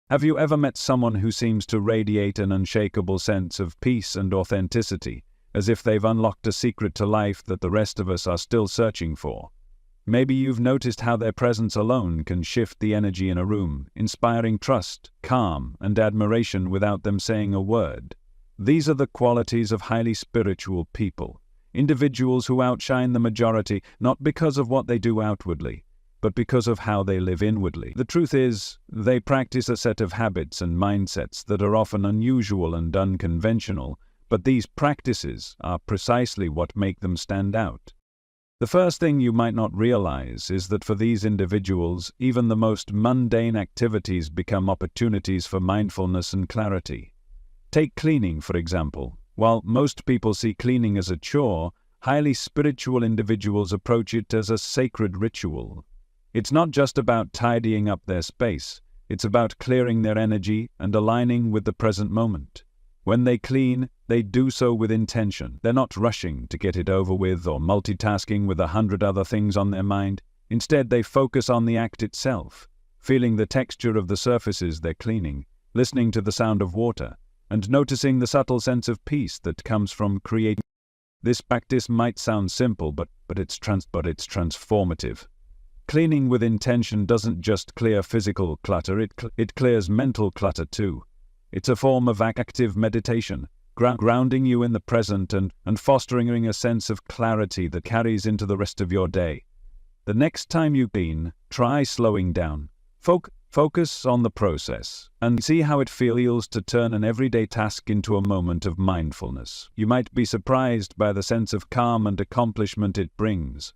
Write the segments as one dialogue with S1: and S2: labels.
S1: Have you ever met someone who seems to radiate an unshakable sense of peace and authenticity, as if they've unlocked a secret to life that the rest of us are still searching for? Maybe you've noticed how their presence alone can shift the energy in a room, inspiring trust, calm, and admiration without them saying a word. These are the qualities of highly spiritual people, individuals who outshine the majority not because of what they do outwardly, but because of how they live inwardly. The truth is, they practice a set of habits and mindsets that are often unusual and unconventional, but these practices are precisely what make them stand out. The first thing you might not realize is that for these individuals, even the most mundane activities become opportunities for mindfulness and clarity. Take cleaning, for example. While most people see cleaning as a chore, highly spiritual individuals approach it as a sacred ritual. It's not just about tidying up their space, it's about clearing their energy and aligning with the present moment. When they clean, they do so with intention. They're not rushing to get it over with or multitasking with 100 other things on their mind. Instead, they focus on the act itself, feeling the texture of the surfaces they're cleaning, listening to the sound of water, and noticing the subtle sense of peace that comes from creating. This practice might sound simple, but it's transformative. Cleaning with intention doesn't just clear physical clutter, it clears mental clutter too. It's a form of active meditation, grounding you in the present and fostering a sense of clarity that carries into the rest of your day. The next time you clean, try slowing down. Focus on the process and see how it feels to turn an everyday task into a moment of mindfulness. You might be surprised by the sense of calm and accomplishment it brings.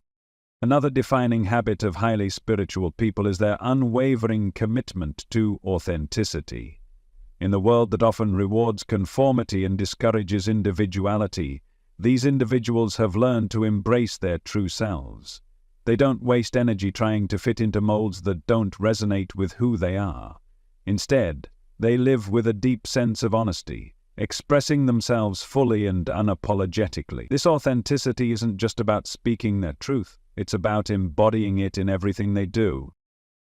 S1: Another defining habit of highly spiritual people is their unwavering commitment to authenticity. In the world that often rewards conformity and discourages individuality, these individuals have learned to embrace their true selves. They don't waste energy trying to fit into molds that don't resonate with who they are. Instead, they live with a deep sense of honesty, expressing themselves fully and unapologetically. This authenticity isn't just about speaking their truth, it's about embodying it in everything they do.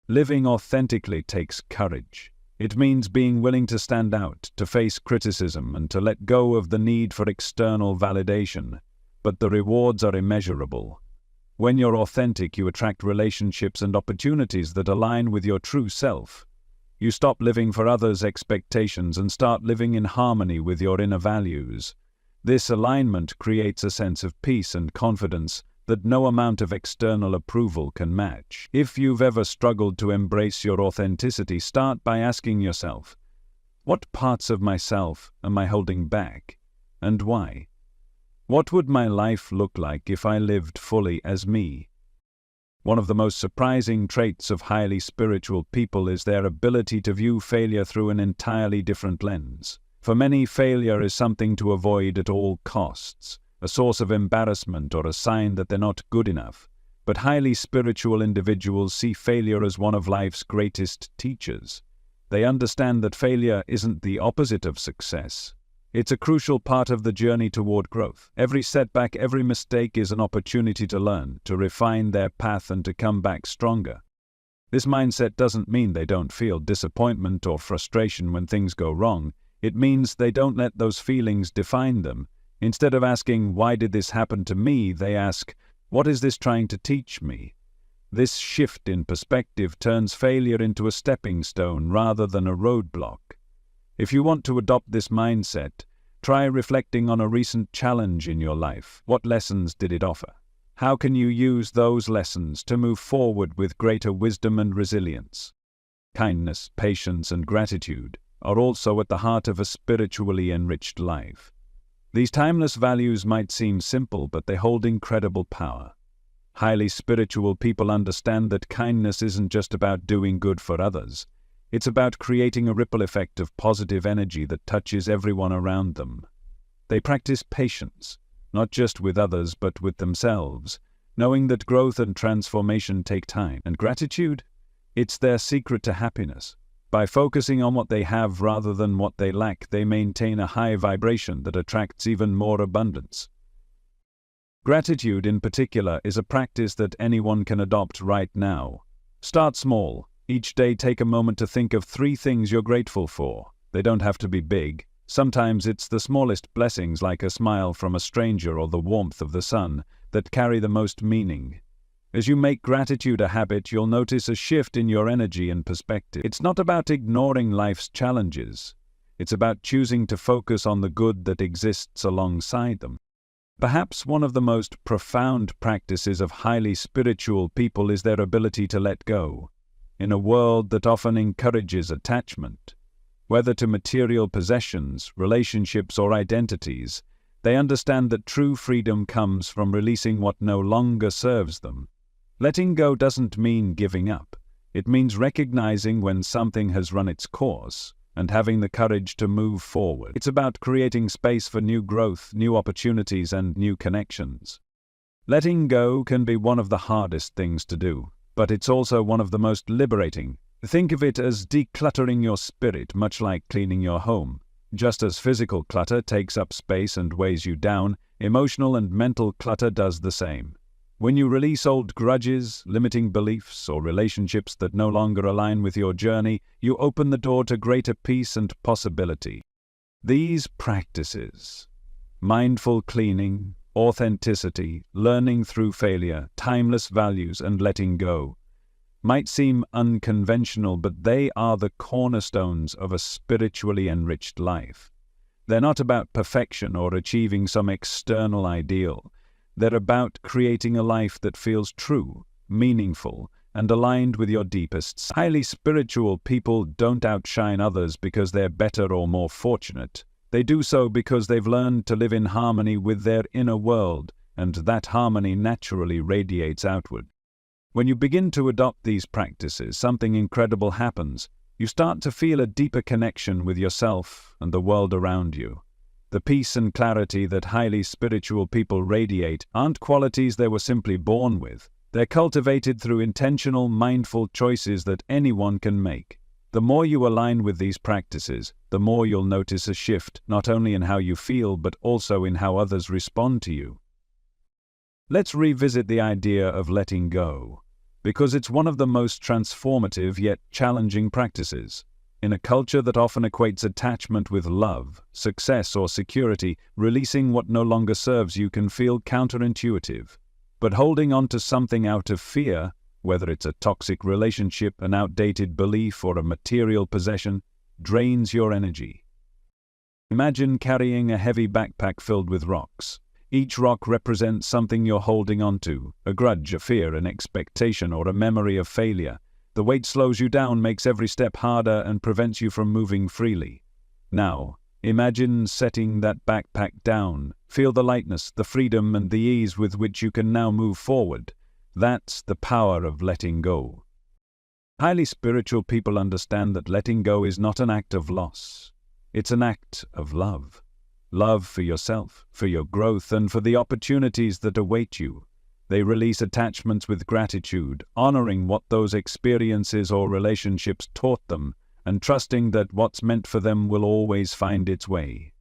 S1: Living authentically takes courage. It means being willing to stand out, to face criticism, and to let go of the need for external validation. But the rewards are immeasurable. When you're authentic, you attract relationships and opportunities that align with your true self. You stop living for others' expectations and start living in harmony with your inner values. This alignment creates a sense of peace and confidence that no amount of external approval can match. If you've ever struggled to embrace your authenticity, start by asking yourself, what parts of myself am I holding back, and why? What would my life look like if I lived fully as me? One of the most surprising traits of highly spiritual people is their ability to view failure through an entirely different lens. For many, failure is something to avoid at all costs, a source of embarrassment or a sign that they're not good enough. But highly spiritual individuals see failure as one of life's greatest teachers. They understand that failure isn't the opposite of success. It's a crucial part of the journey toward growth. Every setback, every mistake is an opportunity to learn, to refine their path and to come back stronger. This mindset doesn't mean they don't feel disappointment or frustration when things go wrong. It means they don't let those feelings define them. Instead of asking, why did this happen to me, they ask, what is this trying to teach me? This shift in perspective turns failure into a stepping stone rather than a roadblock. If you want to adopt this mindset, try reflecting on a recent challenge in your life. What lessons did it offer? How can you use those lessons to move forward with greater wisdom and resilience? Kindness, patience, and gratitude are also at the heart of a spiritually enriched life. These timeless values might seem simple, but they hold incredible power. Highly spiritual people understand that kindness isn't just about doing good for others. It's about creating a ripple effect of positive energy that touches everyone around them. They practice patience, not just with others but with themselves, knowing that growth and transformation take time. And gratitude? It's their secret to happiness. By focusing on what they have rather than what they lack, they maintain a high vibration that attracts even more abundance. Gratitude in particular is a practice that anyone can adopt right now. Start small. Each day take a moment to think of 3 things you're grateful for. They don't have to be big. Sometimes it's the smallest blessings like a smile from a stranger or the warmth of the sun that carry the most meaning. As you make gratitude a habit, you'll notice a shift in your energy and perspective. It's not about ignoring life's challenges. It's about choosing to focus on the good that exists alongside them. Perhaps one of the most profound practices of highly spiritual people is their ability to let go. In a world that often encourages attachment, whether to material possessions, relationships, or identities, they understand that true freedom comes from releasing what no longer serves them. Letting go doesn't mean giving up. It means recognizing when something has run its course and having the courage to move forward. It's about creating space for new growth, new opportunities, and new connections. Letting go can be one of the hardest things to do, but it's also one of the most liberating. Think of it as decluttering your spirit, much like cleaning your home. Just as physical clutter takes up space and weighs you down, emotional and mental clutter does the same. When you release old grudges, limiting beliefs, or relationships that no longer align with your journey, you open the door to greater peace and possibility. These practices, mindful cleaning, authenticity, learning through failure, timeless values, and letting go, might seem unconventional, but they are the cornerstones of a spiritually enriched life. They're not about perfection or achieving some external ideal. They're about creating a life that feels true, meaningful, and aligned with your deepest. Highly spiritual people don't outshine others because they're better or more fortunate. They do so because they've learned to live in harmony with their inner world, and that harmony naturally radiates outward. When you begin to adopt these practices, something incredible happens. You start to feel a deeper connection with yourself and the world around you. The peace and clarity that highly spiritual people radiate aren't qualities they were simply born with. They're cultivated through intentional, mindful choices that anyone can make. The more you align with these practices, the more you'll notice a shift, not only in how you feel, but also in how others respond to you. Let's revisit the idea of letting go, because it's one of the most transformative yet challenging practices. In a culture that often equates attachment with love, success, or security, releasing what no longer serves you can feel counterintuitive. But holding on to something out of fear, whether it's a toxic relationship, an outdated belief, or a material possession, drains your energy. Imagine carrying a heavy backpack filled with rocks. Each rock represents something you're holding on to, a grudge, a fear, an expectation, or a memory of failure. The weight slows you down, makes every step harder, and prevents you from moving freely. Now, imagine setting that backpack down. Feel the lightness, the freedom, and the ease with which you can now move forward. That's the power of letting go. Highly spiritual people understand that letting go is not an act of loss. It's an act of love. Love for yourself, for your growth, and for the opportunities that await you. They release attachments with gratitude, honoring what those experiences or relationships taught them, and trusting that what's meant for them will always find its way.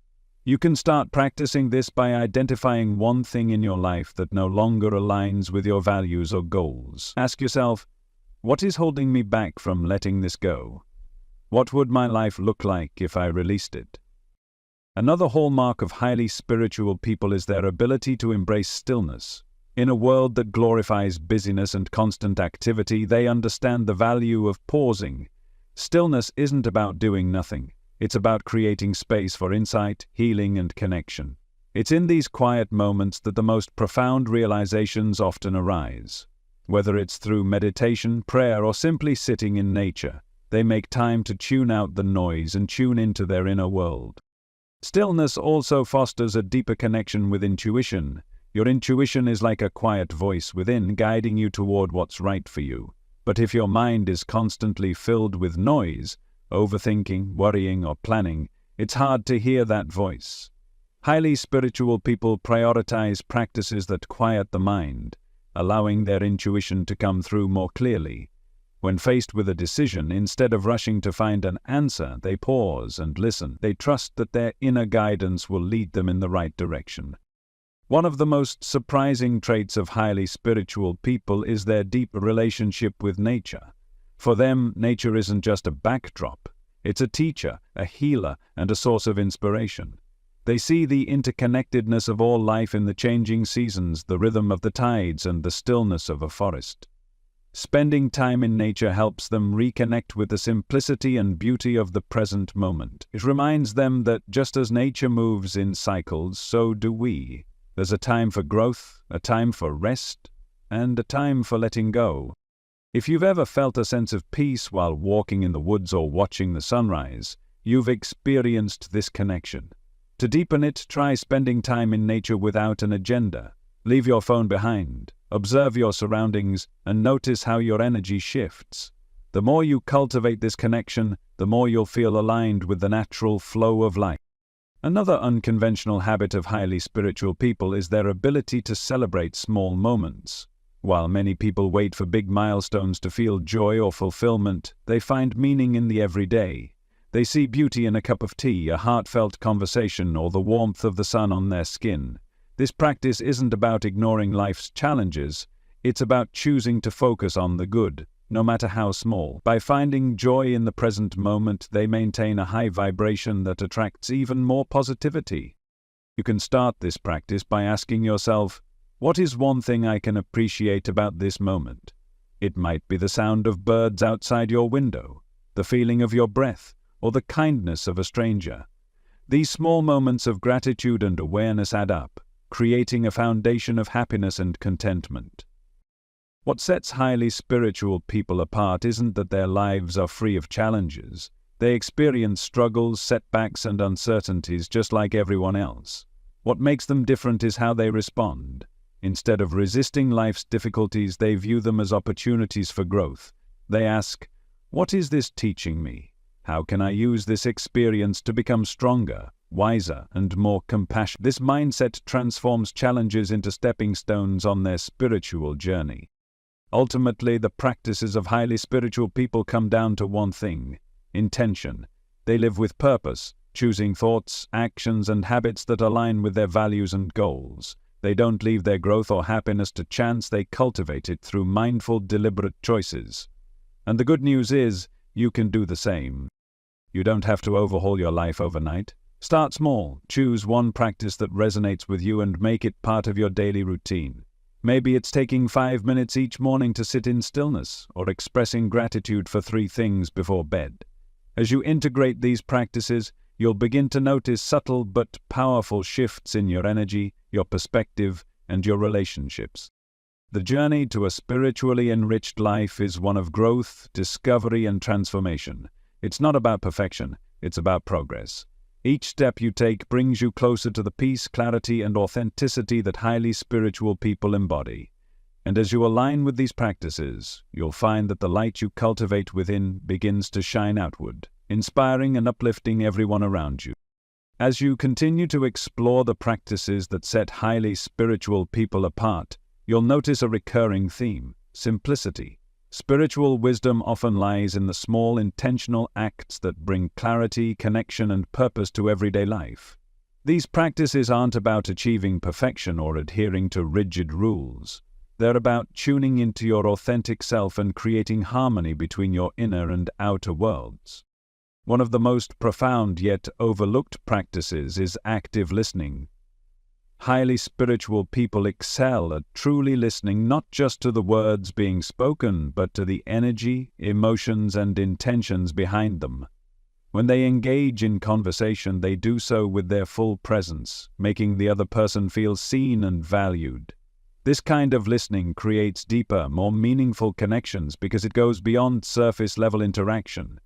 S1: You can start practicing this by identifying one thing in your life that no longer aligns with your values or goals. Ask yourself, what is holding me back from letting this go? What would my life look like if I released it? Another hallmark of highly spiritual people is their ability to embrace stillness. In a world that glorifies busyness and constant activity, they understand the value of pausing. Stillness isn't about doing nothing. It's about creating space for insight, healing, and connection. It's in these quiet moments that the most profound realizations often arise. Whether it's through meditation, prayer, or simply sitting in nature, they make time to tune out the noise and tune into their inner world. Stillness also fosters a deeper connection with intuition. Your intuition is like a quiet voice within, guiding you toward what's right for you. But if your mind is constantly filled with noise, overthinking, worrying, or planning, it's hard to hear that voice. Highly spiritual people prioritize practices that quiet the mind, allowing their intuition to come through more clearly. When faced with a decision, instead of rushing to find an answer, they pause and listen. They trust that their inner guidance will lead them in the right direction. One of the most surprising traits of highly spiritual people is their deep relationship with nature. For them, nature isn't just a backdrop. It's a teacher, a healer, and a source of inspiration. They see the interconnectedness of all life in the changing seasons, the rhythm of the tides, and the stillness of a forest. Spending time in nature helps them reconnect with the simplicity and beauty of the present moment. It reminds them that just as nature moves in cycles, so do we. There's a time for growth, a time for rest, and a time for letting go. If you've ever felt a sense of peace while walking in the woods or watching the sunrise, you've experienced this connection. To deepen it, try spending time in nature without an agenda. Leave your phone behind, observe your surroundings, and notice how your energy shifts. The more you cultivate this connection, the more you'll feel aligned with the natural flow of life. Another unconventional habit of highly spiritual people is their ability to celebrate small moments. While many people wait for big milestones to feel joy or fulfillment, they find meaning in the everyday. They see beauty in a cup of tea, a heartfelt conversation, or the warmth of the sun on their skin. This practice isn't about ignoring life's challenges, it's about choosing to focus on the good, no matter how small. By finding joy in the present moment, they maintain a high vibration that attracts even more positivity. You can start this practice by asking yourself, what is one thing I can appreciate about this moment? It might be the sound of birds outside your window, the feeling of your breath, or the kindness of a stranger. These small moments of gratitude and awareness add up, creating a foundation of happiness and contentment. What sets highly spiritual people apart isn't that their lives are free of challenges. They experience struggles, setbacks, and uncertainties just like everyone else. What makes them different is how they respond. Instead of resisting life's difficulties, they view them as opportunities for growth. They ask, what is this teaching me? How can I use this experience to become stronger, wiser, and more compassionate? This mindset transforms challenges into stepping stones on their spiritual journey. Ultimately, the practices of highly spiritual people come down to one thing: intention. They live with purpose, choosing thoughts, actions, and habits that align with their values and goals. They don't leave their growth or happiness to chance, they cultivate it through mindful, deliberate choices. And the good news is, you can do the same. You don't have to overhaul your life overnight. Start small, choose one practice that resonates with you and make it part of your daily routine. Maybe it's taking 5 minutes each morning to sit in stillness, or expressing gratitude for 3 things before bed. As you integrate these practices, you'll begin to notice subtle but powerful shifts in your energy, your perspective, and your relationships. The journey to a spiritually enriched life is one of growth, discovery, and transformation. It's not about perfection, it's about progress. Each step you take brings you closer to the peace, clarity, and authenticity that highly spiritual people embody. And as you align with these practices, you'll find that the light you cultivate within begins to shine outward, inspiring and uplifting everyone around you. As you continue to explore the practices that set highly spiritual people apart, you'll notice a recurring theme: simplicity. Spiritual wisdom often lies in the small, intentional acts that bring clarity, connection, and purpose to everyday life. These practices aren't about achieving perfection or adhering to rigid rules. They're about tuning into your authentic self and creating harmony between your inner and outer worlds. One of the most profound yet overlooked practices is active listening. Highly spiritual people excel at truly listening not just to the words being spoken, but to the energy, emotions, and intentions behind them. When they engage in conversation, they do so with their full presence, making the other person feel seen and valued. This kind of listening creates deeper, more meaningful connections because it goes beyond surface-level interaction.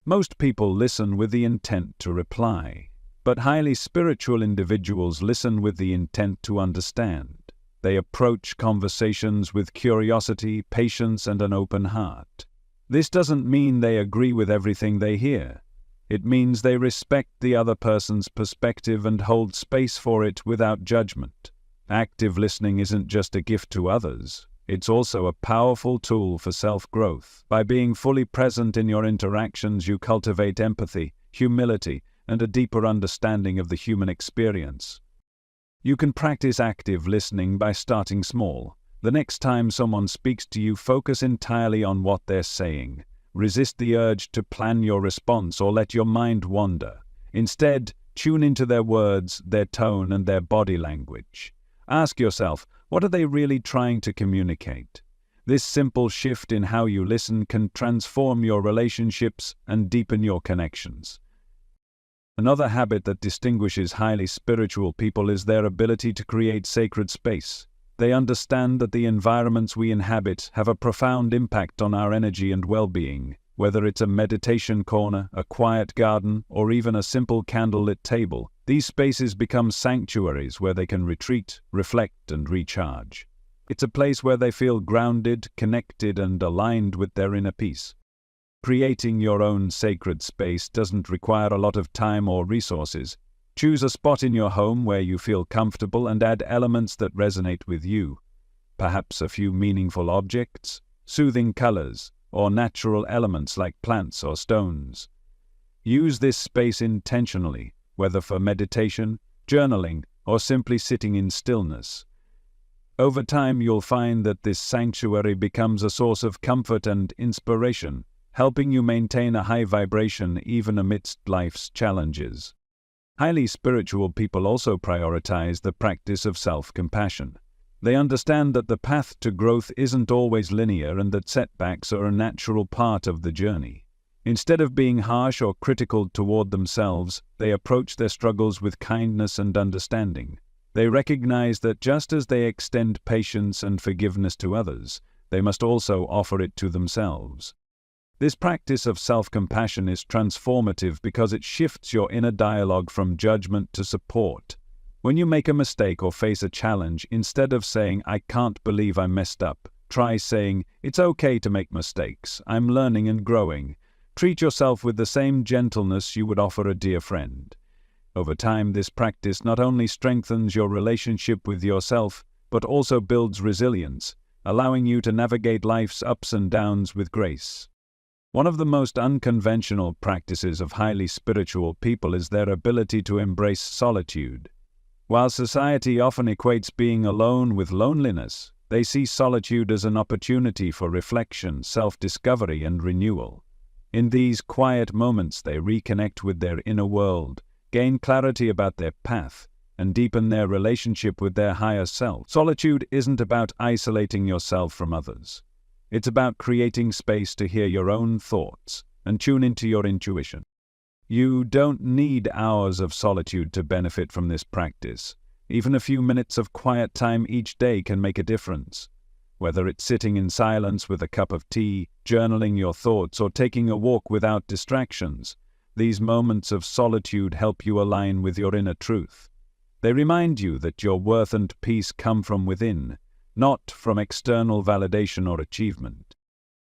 S1: Most people listen with the intent to reply. But highly spiritual individuals listen with the intent to understand. They approach conversations with curiosity, patience, and an open heart. This doesn't mean they agree with everything they hear. It means they respect the other person's perspective and hold space for it without judgment. Active listening isn't just a gift to others. It's also a powerful tool for self-growth. By being fully present in your interactions, you cultivate empathy, humility, and a deeper understanding of the human experience. You can practice active listening by starting small. The next time someone speaks to you, focus entirely on what they're saying. Resist the urge to plan your response or let your mind wander. Instead, tune into their words, their tone, and their body language. Ask yourself, what are they really trying to communicate? This simple shift in how you listen can transform your relationships and deepen your connections. Another habit that distinguishes highly spiritual people is their ability to create sacred space. They understand that the environments we inhabit have a profound impact on our energy and well-being. Whether it's a meditation corner, a quiet garden, or even a simple candlelit table, these spaces become sanctuaries where they can retreat, reflect, and recharge. It's a place where they feel grounded, connected, and aligned with their inner peace. Creating your own sacred space doesn't require a lot of time or resources. Choose a spot in your home where you feel comfortable and add elements that resonate with you. Perhaps a few meaningful objects, soothing colors, or natural elements like plants or stones. Use this space intentionally, whether for meditation, journaling, or simply sitting in stillness. Over time, you'll find that this sanctuary becomes a source of comfort and inspiration, helping you maintain a high vibration even amidst life's challenges. Highly spiritual people also prioritize the practice of self-compassion. They understand that the path to growth isn't always linear and that setbacks are a natural part of the journey. Instead of being harsh or critical toward themselves, they approach their struggles with kindness and understanding. They recognize that just as they extend patience and forgiveness to others, they must also offer it to themselves. This practice of self-compassion is transformative because it shifts your inner dialogue from judgment to support. When you make a mistake or face a challenge, instead of saying, "I can't believe I messed up," try saying, "It's okay to make mistakes. I'm learning and growing." Treat yourself with the same gentleness you would offer a dear friend. Over time, this practice not only strengthens your relationship with yourself, but also builds resilience, allowing you to navigate life's ups and downs with grace. One of the most unconventional practices of highly spiritual people is their ability to embrace solitude. While society often equates being alone with loneliness, they see solitude as an opportunity for reflection, self-discovery, and renewal. In these quiet moments, they reconnect with their inner world, gain clarity about their path, and deepen their relationship with their higher self. Solitude isn't about isolating yourself from others. It's about creating space to hear your own thoughts and tune into your intuition. You don't need hours of solitude to benefit from this practice. Even a few minutes of quiet time each day can make a difference. Whether it's sitting in silence with a cup of tea, journaling your thoughts, or taking a walk without distractions, these moments of solitude help you align with your inner truth. They remind you that your worth and peace come from within, not from external validation or achievement.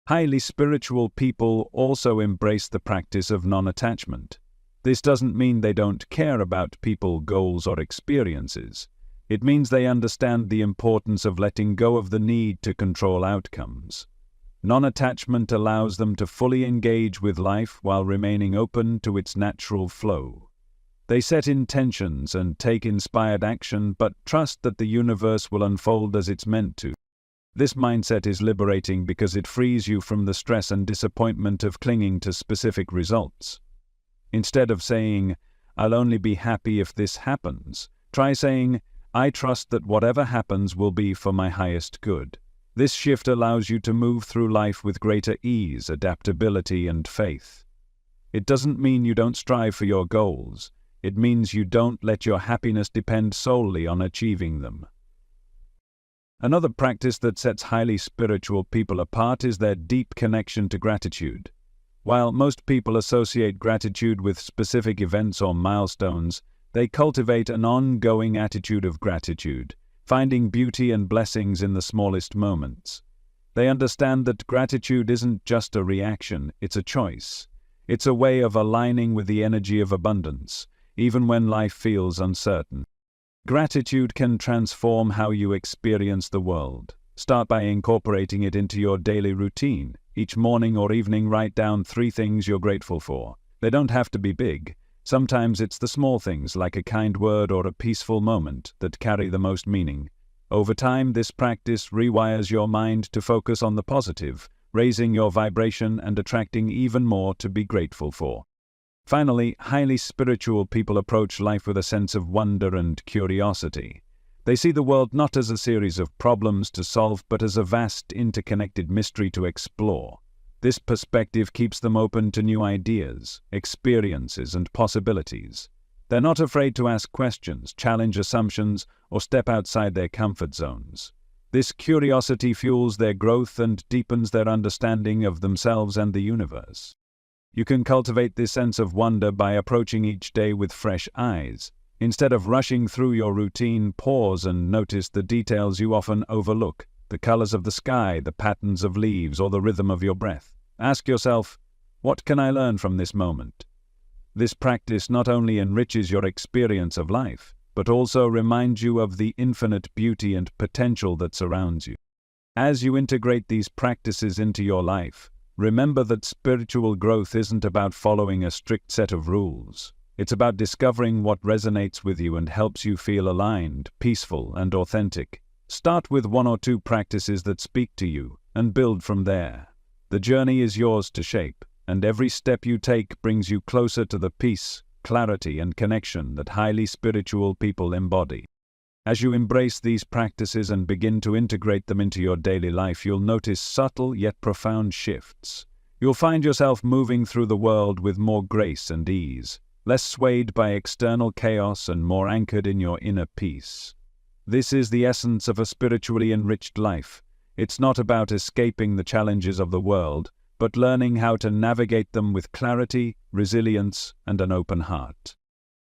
S1: Highly spiritual people also embrace the practice of non-attachment. This doesn't mean they don't care about people, goals, or experiences. It means they understand the importance of letting go of the need to control outcomes. Non-attachment allows them to fully engage with life while remaining open to its natural flow. They set intentions and take inspired action, but trust that the universe will unfold as it's meant to. This mindset is liberating because it frees you from the stress and disappointment of clinging to specific results. Instead of saying, "I'll only be happy if this happens," try saying, "I trust that whatever happens will be for my highest good." This shift allows you to move through life with greater ease, adaptability, and faith. It doesn't mean you don't strive for your goals. It means you don't let your happiness depend solely on achieving them. Another practice that sets highly spiritual people apart is their deep connection to gratitude. While most people associate gratitude with specific events or milestones, they cultivate an ongoing attitude of gratitude, finding beauty and blessings in the smallest moments. They understand that gratitude isn't just a reaction, it's a choice. It's a way of aligning with the energy of abundance, even when life feels uncertain. Gratitude can transform how you experience the world. Start by incorporating it into your daily routine. Each morning or evening, write down 3 things you're grateful for. They don't have to be big. Sometimes it's the small things, like a kind word or a peaceful moment, that carry the most meaning. Over time, this practice rewires your mind to focus on the positive, raising your vibration and attracting even more to be grateful for. Finally, highly spiritual people approach life with a sense of wonder and curiosity. They see the world not as a series of problems to solve, but as a vast, interconnected mystery to explore. This perspective keeps them open to new ideas, experiences, and possibilities. They're not afraid to ask questions, challenge assumptions, or step outside their comfort zones. This curiosity fuels their growth and deepens their understanding of themselves and the universe. You can cultivate this sense of wonder by approaching each day with fresh eyes. Instead of rushing through your routine, pause and notice the details you often overlook, the colors of the sky, the patterns of leaves, or the rhythm of your breath. Ask yourself, what can I learn from this moment? This practice not only enriches your experience of life, but also reminds you of the infinite beauty and potential that surrounds you. As you integrate these practices into your life, remember that spiritual growth isn't about following a strict set of rules. It's about discovering what resonates with you and helps you feel aligned, peaceful, and authentic. Start with 1 or 2 practices that speak to you, and build from there. The journey is yours to shape, and every step you take brings you closer to the peace, clarity, and connection that highly spiritual people embody. As you embrace these practices and begin to integrate them into your daily life, you'll notice subtle yet profound shifts. You'll find yourself moving through the world with more grace and ease, less swayed by external chaos and more anchored in your inner peace. This is the essence of a spiritually enriched life. It's not about escaping the challenges of the world, but learning how to navigate them with clarity, resilience, and an open heart.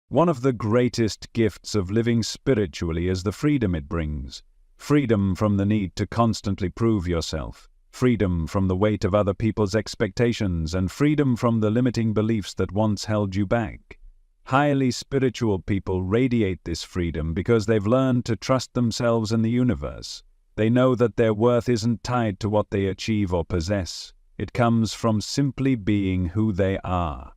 S1: One of the greatest gifts of living spiritually is the freedom it brings. Freedom from the need to constantly prove yourself. Freedom from the weight of other people's expectations, and freedom from the limiting beliefs that once held you back. Highly spiritual people radiate this freedom because they've learned to trust themselves and the universe. They know that their worth isn't tied to what they achieve or possess. It comes from simply being who they are.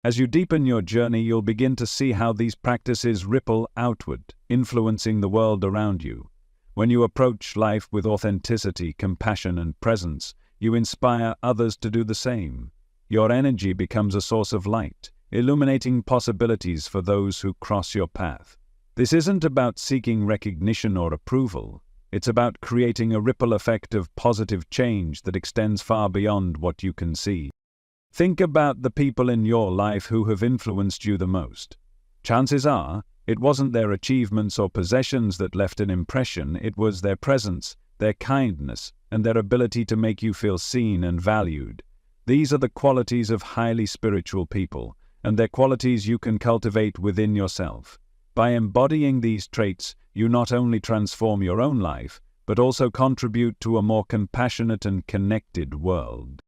S1: As you deepen your journey, you'll begin to see how these practices ripple outward, influencing the world around you. When you approach life with authenticity, compassion, and presence, you inspire others to do the same. Your energy becomes a source of light, illuminating possibilities for those who cross your path. This isn't about seeking recognition or approval. It's about creating a ripple effect of positive change that extends far beyond what you can see. Think about the people in your life who have influenced you the most. Chances are, it wasn't their achievements or possessions that left an impression, it was their presence, their kindness, and their ability to make you feel seen and valued. These are the qualities of highly spiritual people, and they're qualities you can cultivate within yourself. By embodying these traits, you not only transform your own life, but also contribute to a more compassionate and connected world.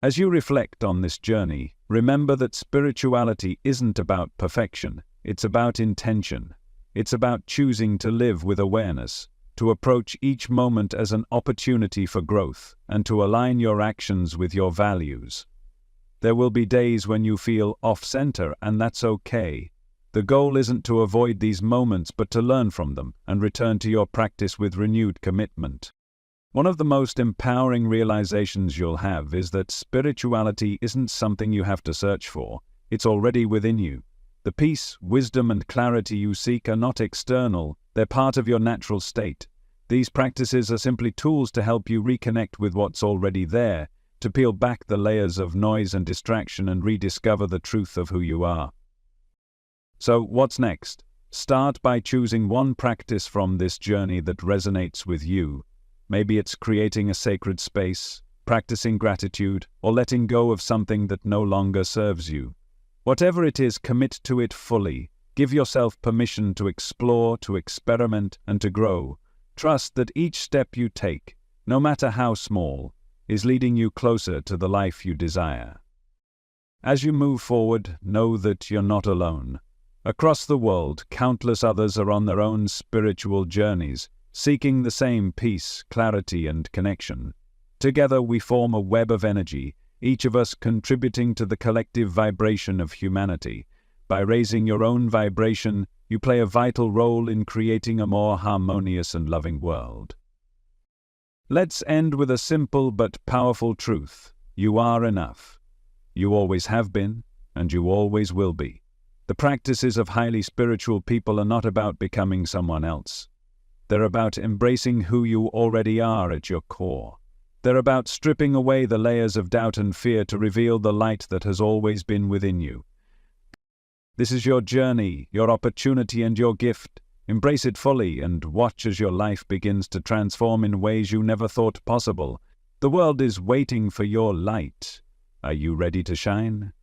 S1: As you reflect on this journey, remember that spirituality isn't about perfection, it's about intention. It's about choosing to live with awareness, to approach each moment as an opportunity for growth, and to align your actions with your values. There will be days when you feel off-center, and that's okay. The goal isn't to avoid these moments, but to learn from them and return to your practice with renewed commitment. One of the most empowering realizations you'll have is that spirituality isn't something you have to search for. It's already within you. The peace, wisdom, and clarity you seek are not external, they're part of your natural state. These practices are simply tools to help you reconnect with what's already there, to peel back the layers of noise and distraction and rediscover the truth of who you are. So, what's next? Start by choosing one practice from this journey that resonates with you. Maybe it's creating a sacred space, practicing gratitude, or letting go of something that no longer serves you. Whatever it is, commit to it fully. Give yourself permission to explore, to experiment, and to grow. Trust that each step you take, no matter how small, is leading you closer to the life you desire. As you move forward, know that you're not alone. Across the world, countless others are on their own spiritual journeys, seeking the same peace, clarity, and connection. Together we form a web of energy, each of us contributing to the collective vibration of humanity. By raising your own vibration, You play a vital role in creating a more harmonious and loving world. Let's end with a simple but powerful truth. You are enough. You always have been, and you always will be. The practices of highly spiritual people are not about becoming someone else. They're about embracing who you already are at your core. They're about stripping away the layers of doubt and fear to reveal the light that has always been within you. This is your journey, your opportunity, and your gift. Embrace it fully and watch as your life begins to transform in ways you never thought possible. The world is waiting for your light. Are you ready to shine?